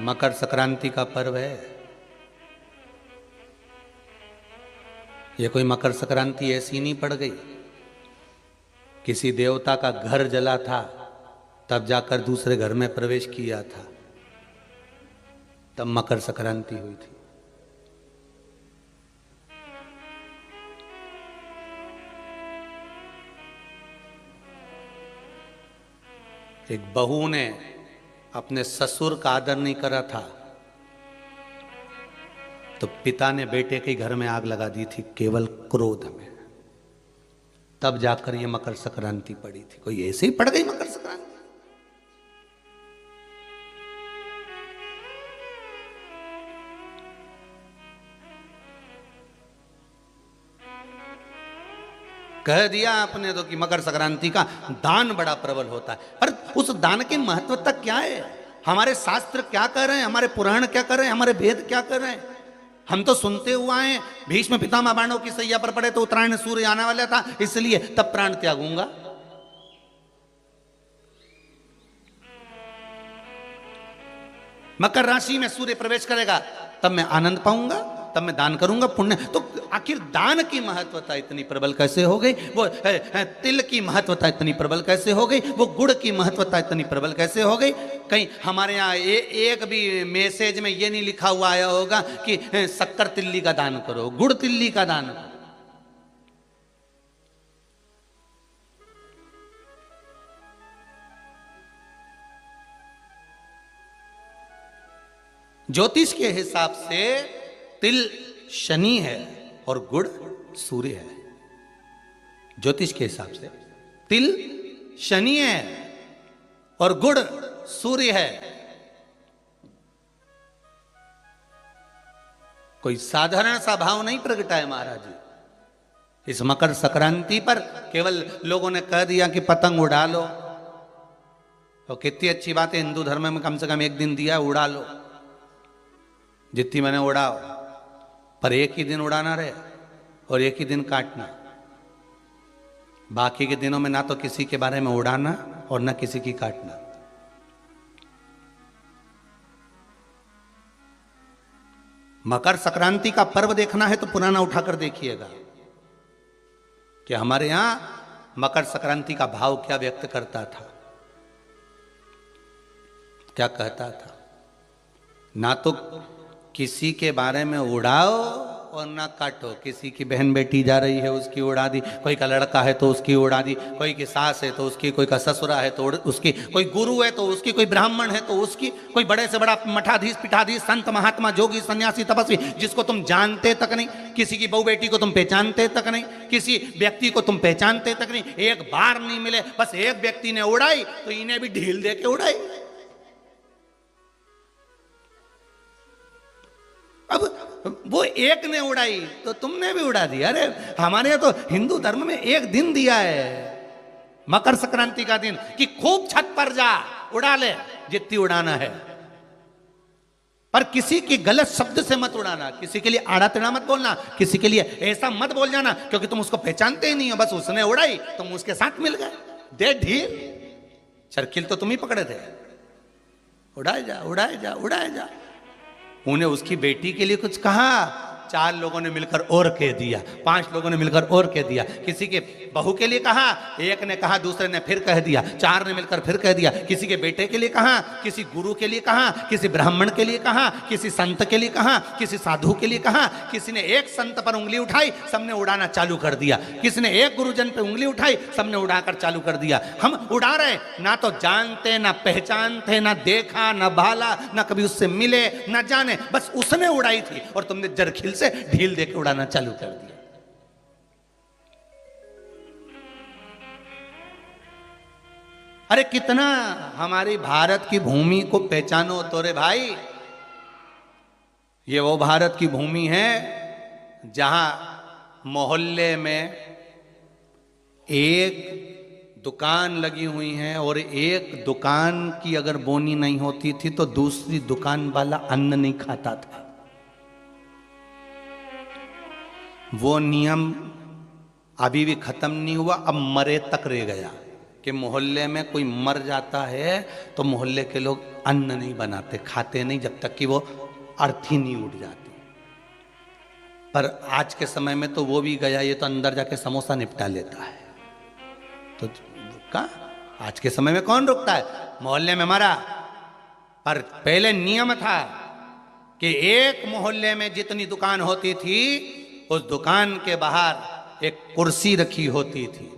मकर संक्रांति का पर्व है। ये कोई मकर संक्रांति ऐसी नहीं पड़ गई, किसी देवता का घर जला था तब जाकर दूसरे घर में प्रवेश किया था, तब मकर संक्रांति हुई थी। एक बहू ने अपने ससुर का आदर नहीं करा था तो पिता ने बेटे के घर में आग लगा दी थी, केवल क्रोध में। तब जाकर ये मकर संक्रांति पड़ी थी। कोई ऐसे ही पड़ गई मकर संक्रांति? कह दिया आपने तो कि मकर संक्रांति का दान बड़ा प्रबल होता है, पर उस दान की महत्वता क्या है? हमारे शास्त्र क्या कर रहे हैं, हमारे पुराण क्या कर रहे हैं, हमारे वेद क्या कर रहे हैं? हम तो सुनते हुए आए भीष्म पितामह बाणों की सैया पर पड़े तो उत्तरायण सूर्य आने वाला था, इसलिए तब प्राण त्यागूंगा। मकर राशि में सूर्य प्रवेश करेगा तब मैं आनंद पाऊंगा, तब मैं दान करूंगा, पुण्य। तो आखिर दान की महत्वता इतनी प्रबल कैसे हो गई? वो तिल की महत्वता इतनी प्रबल कैसे हो गई? वो गुड़ की महत्वता इतनी प्रबल कैसे हो गई? कहीं हमारे यहाँ एक भी मैसेज में ये नहीं लिखा हुआ आया होगा कि शक्कर तिल्ली का दान करो, गुड़ तिल्ली का दान करो। ज्योतिष के हिसाब से तिल शनि है और गुड़ सूर्य है। ज्योतिष के हिसाब से तिल शनि है और गुड़ सूर्य है। कोई साधारण सा भाव नहीं प्रगटा है महाराज जी। इस मकर संक्रांति पर केवल लोगों ने कह दिया कि पतंग उड़ा लो, तो कितनी अच्छी बात है, हिंदू धर्म में कम से कम एक दिन दिया, उड़ा लो जितनी मैंने उड़ाओ, पर एक ही दिन उड़ाना रहे और एक ही दिन काटना। बाकी के दिनों में ना तो किसी के बारे में उड़ाना और ना किसी की काटना। मकर संक्रांति का पर्व देखना है तो पुराना उठाकर देखिएगा कि हमारे यहां मकर संक्रांति का भाव क्या व्यक्त करता था, क्या कहता था। ना तो किसी के बारे में उड़ाओ और ना काटो। किसी की बहन बेटी जा रही है उसकी उड़ा दी, कोई का लड़का है तो उसकी उड़ा दी, कोई की सास है तो उसकी, कोई का ससुरा है तो उसकी, कोई गुरु है तो उसकी, कोई ब्राह्मण है तो उसकी, कोई बड़े से बड़ा मठाधीश पीठाधीश संत महात्मा जोगी सन्यासी तपस्वी जिसको तुम जानते तक नहीं, किसी की बहू बेटी को तुम पहचानते तक नहीं, किसी व्यक्ति को तुम पहचानते तक नहीं, एक बार नहीं मिले, बस एक व्यक्ति ने उड़ाई तो इन्हें भी ढील दे के उड़ाई। अब वो एक ने उड़ाई तो तुमने भी उड़ा दिया। अरे हमारे यहाँ तो हिंदू धर्म में एक दिन दिया है मकर संक्रांति का दिन कि खूब छत पर जा उड़ा ले जितनी उड़ाना है, पर किसी की गलत शब्द से मत उड़ाना, किसी के लिए आड़ा टेढ़ा मत बोलना, किसी के लिए ऐसा मत बोल जाना क्योंकि तुम उसको पहचानते ही नहीं हो, बस उसने उड़ाई तुम उसके साथ मिल गए। दे ढील, चरखिल तो तुम ही पकड़े थे। उड़ाए जा उड़ाए जा उड़ाए जा। उन्हें उसकी बेटी के लिए कुछ कहा, 4 लोगों ने मिलकर और कह दिया, 5 लोगों ने मिलकर और कह दिया। किसी के बहू के लिए कहा, एक ने कहा, दूसरे ने फिर कह दिया, 4 ने मिलकर फिर कह दिया। किसी के बेटे के लिए कहा, किसी गुरु के लिए कहा, किसी ब्राह्मण के लिए कहा, किसी संत के लिए कहा, किसी साधु के लिए कहा। किसी ने एक संत पर उंगली उठाई, सबने उड़ाना चालू कर दिया। किसी ने एक गुरुजन पर उंगली उठाई, सबने उड़ाकर चालू कर दिया। हम उड़ा रहे, ना तो जानते ना पहचानते, ना देखा ना भाला, ना कभी उससे मिले ना जाने, बस उसने उड़ाई थी और तुमने जरखिल से ढील देकर उड़ाना चालू कर दिया। अरे कितना हमारी भारत की भूमि को पहचानो तो रे भाई। ये वो भारत की भूमि है जहां मोहल्ले में एक दुकान लगी हुई है और एक दुकान की अगर बोनी नहीं होती थी तो दूसरी दुकान वाला अन्न नहीं खाता था। वो नियम अभी भी खत्म नहीं हुआ, अब मरे तक रह गया कि मोहल्ले में कोई मर जाता है तो मोहल्ले के लोग अन्न नहीं बनाते, खाते नहीं जब तक कि वो अर्थी नहीं उठ जाती। पर आज के समय में तो वो भी गया, ये तो अंदर जाके समोसा निपटा लेता है। तो कहा आज के समय में कौन रुकता है? मोहल्ले में मरा, पर पहले नियम था कि एक मोहल्ले में जितनी दुकान होती थी उस दुकान के बाहर एक कुर्सी रखी होती थी।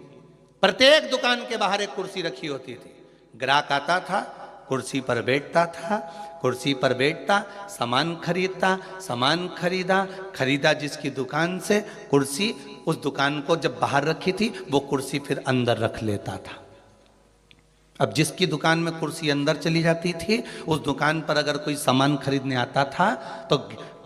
प्रत्येक दुकान के बाहर एक कुर्सी रखी होती थी। ग्राहक आता था, कुर्सी पर बैठता था, कुर्सी पर बैठता, सामान खरीदता, सामान खरीदा जिसकी दुकान से कुर्सी, उस दुकान को जब बाहर रखी थी वो कुर्सी फिर अंदर रख लेता था। अब जिसकी दुकान में कुर्सी अंदर चली जाती थी, उस दुकान पर अगर कोई सामान खरीदने आता था तो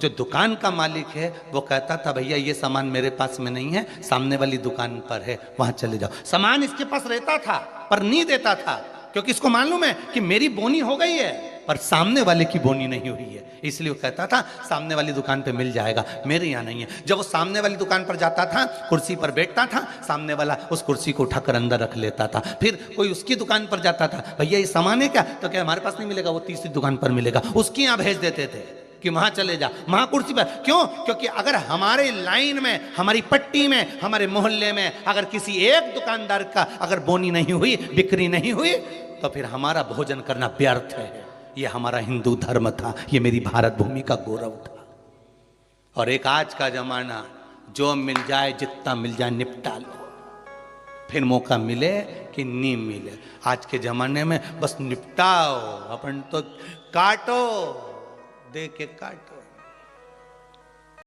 जो दुकान का मालिक है वो कहता था भैया ये सामान मेरे पास में नहीं है, सामने वाली दुकान पर है, वहां चले जाओ। सामान इसके पास रहता था पर नहीं देता था, क्योंकि इसको मालूम है कि मेरी बोनी हो गई है पर सामने वाले की बोनी नहीं हुई है, इसलिए वो कहता था सामने वाली दुकान पे मिल जाएगा, मेरे यहाँ नहीं है। जब वो सामने वाली दुकान पर जाता था, कुर्सी पर बैठता था, सामने वाला उस कुर्सी को उठाकर अंदर रख लेता था। फिर कोई उसकी दुकान पर जाता था, भैया ये सामान है क्या? तो क्या हमारे पास नहीं मिलेगा, वो तीसरी दुकान पर मिलेगा, उसके यहाँ भेज देते थे कि वहां चले जा, वहां कुर्सी पर। क्यों? क्योंकि अगर हमारे लाइन में, हमारी पट्टी में, हमारे मोहल्ले में अगर किसी एक दुकानदार का अगर बोनी नहीं हुई, बिक्री नहीं हुई, तो फिर हमारा भोजन करना व्यर्थ है। ये हमारा हिंदू धर्म था, ये मेरी भारत भूमि का गौरव था। और एक आज का जमाना, जो मिल जाए जितना मिल जाए निपटा लो, फिर मौका मिले कि नहीं मिले। आज के जमाने में बस निपटाओ, अपन तो काटो, दे के काटो।